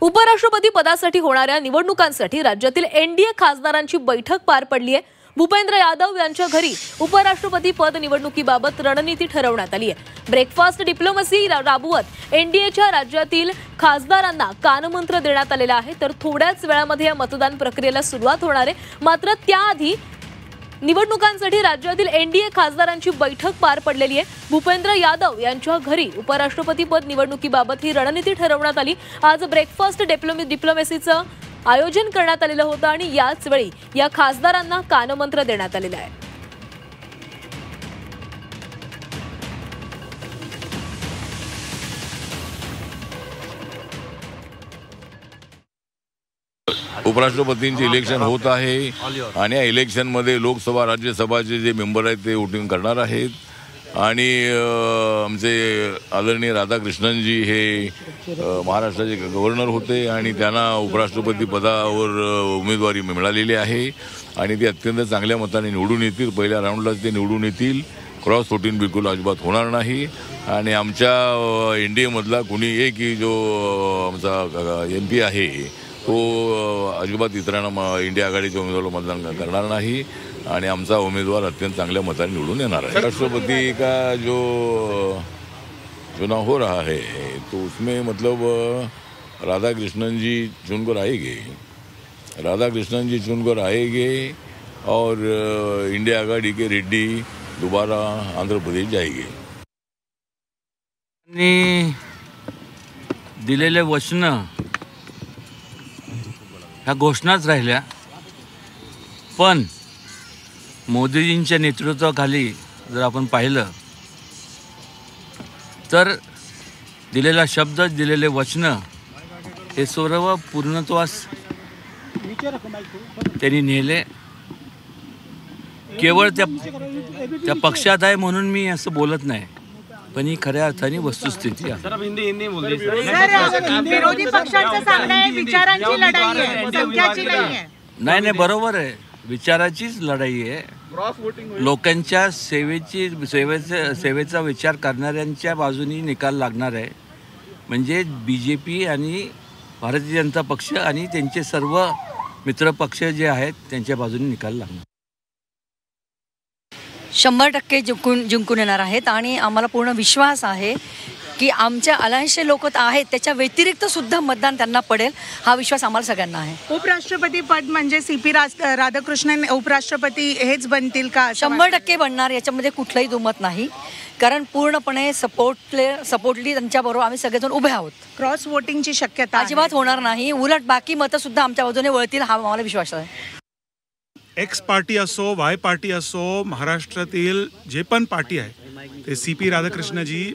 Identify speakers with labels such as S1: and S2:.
S1: उपराष्ट्रपती पदासाठी होणाऱ्या निवडणुकांसाठी राज्यातील एनडीए खासदारांची बैठक पार पडली आहे। भूपेंद्र यादव यांच्या घरी उपराष्ट्रपती पद निवडणुकीबाबत रणनीती ठरवण्यात आली आहे। ब्रेकफास्ट डिप्लोमसी राबवत एनडीएच्या राज्यातील खासदारांना कानमंत्र देण्यात आलेला आहे। तर थोड्याच वेळामध्ये या मतदान प्रक्रियेला सुरुवात होणार आहे। मात्र त्याआधी निवडणुकांसाठी राज्यातील एनडीए खासदारांची बैठक पार पडलेली आहे। भूपेंद्र यादव यांच्या घरी उपराष्ट्रपती पद निवडणुकीबाबत ही रणनीती ठरवण्यात आली। आज ब्रेकफास्ट डिप्लोमसीचं आयोजन करण्यात आलेलं होतं आणि याच वेळी या खासदारांना कानमंत्र देण्यात आलेलं आहे।
S2: उपराष्ट्रपतींचे इलेक्शन होत आहे आणि या इलेक्शनमध्ये लोकसभा राज्यसभाचे जे मेंबर आहेत ते वोटिंग करणार आहेत आणि आमचे आदरणीय राधाकृष्णनजी हे महाराष्ट्राचे गव्हर्नर होते आणि त्यांना उपराष्ट्रपती पदावर उमेदवारी मिळालेली आहे आणि ते अत्यंत चांगल्या मताने निवडून येतील। पहिल्या राऊंडलाच ते निवडून येतील। क्रॉस वोटिंग बिलकुल अजिबात होणार नाही आणि आमच्या एनडीएमधला कुणी एकही जो आमचा MP आहे तो अजिबात इतरांना इंडिया आघाडीच्या उमेदवाराला मतदान करणार नाही आणि आमचा उमेदवार अत्यंत चांगल्या मताने निवडून येणार है। राष्ट्रपति का जो चुनाव हो रहा है तो उसमें मतलब राधाकृष्णन जी चुनकर आएंगे, राधाकृष्णन जी चुनकर आएंगे और इंडिया आघाड़ी के रेड्डी दोबारा आंध्र प्रदेश जाएंगे।
S3: दिलेले वचन ह्या घोषणाच राहिल्या, पण मोदीजींच्या नेतृत्वाखाली जर आपण पाहिलं तर दिलेला शब्द, दिलेले वचन हे सर्व पूर्णत्वास त्यांनी नेले। केवळ त्या पक्षात आहे म्हणून मी असं बोलत नाही, पण ही खऱ्या अर्थाने वस्तुस्थिती आहे।
S4: विरोधी पक्षांचं सांगणं आहे विचारांची लढाई आहे, संख्याची नाही आहे।
S3: नाही, बरोबर आहे, विचाराचीच लढाई आहे। लोकांच्या सेवेचा विचार करणाऱ्यांच्या बाजूनी निकाल लागणार आहे। म्हणजे BJP आणि भारतीय जनता पक्ष आणि त्यांचे सर्व मित्र पक्ष जे आहेत त्यांच्या बाजूनी निकाल लागणार।
S5: 100% जिंकून येणार आहेत आणि आम्हाला पूर्ण विश्वास आहे की आमच्या अलायन्सचे लोक आहेत त्याच्या व्यतिरिक्त सुद्धा मतदान त्यांना पडेल, हा विश्वास आम्हाला सगळ्यांना आहे।
S4: उपराष्ट्रपती पद म्हणजे CP राधाकृष्णन उपराष्ट्रपती हेच बनतील का?
S5: 100% बनणार, याच्यामध्ये कुठलंही दुमत नाही, कारण पूर्णपणे सपोर्टली त्यांच्याबरोबर आम्ही सगळेजण उभे आहोत।
S4: क्रॉस वोटिंगची शक्यता
S5: अजिबात होणार नाही, उलट बाकी मतं सुद्धा आमच्या बाजूने वळतील, हा आम्हाला विश्वास आहे।
S6: एक्स पार्टी असो, वाय पार्टी असो, महाराष्ट्रातील जे पण पार्टी आहे ते CP राधाकृष्णजी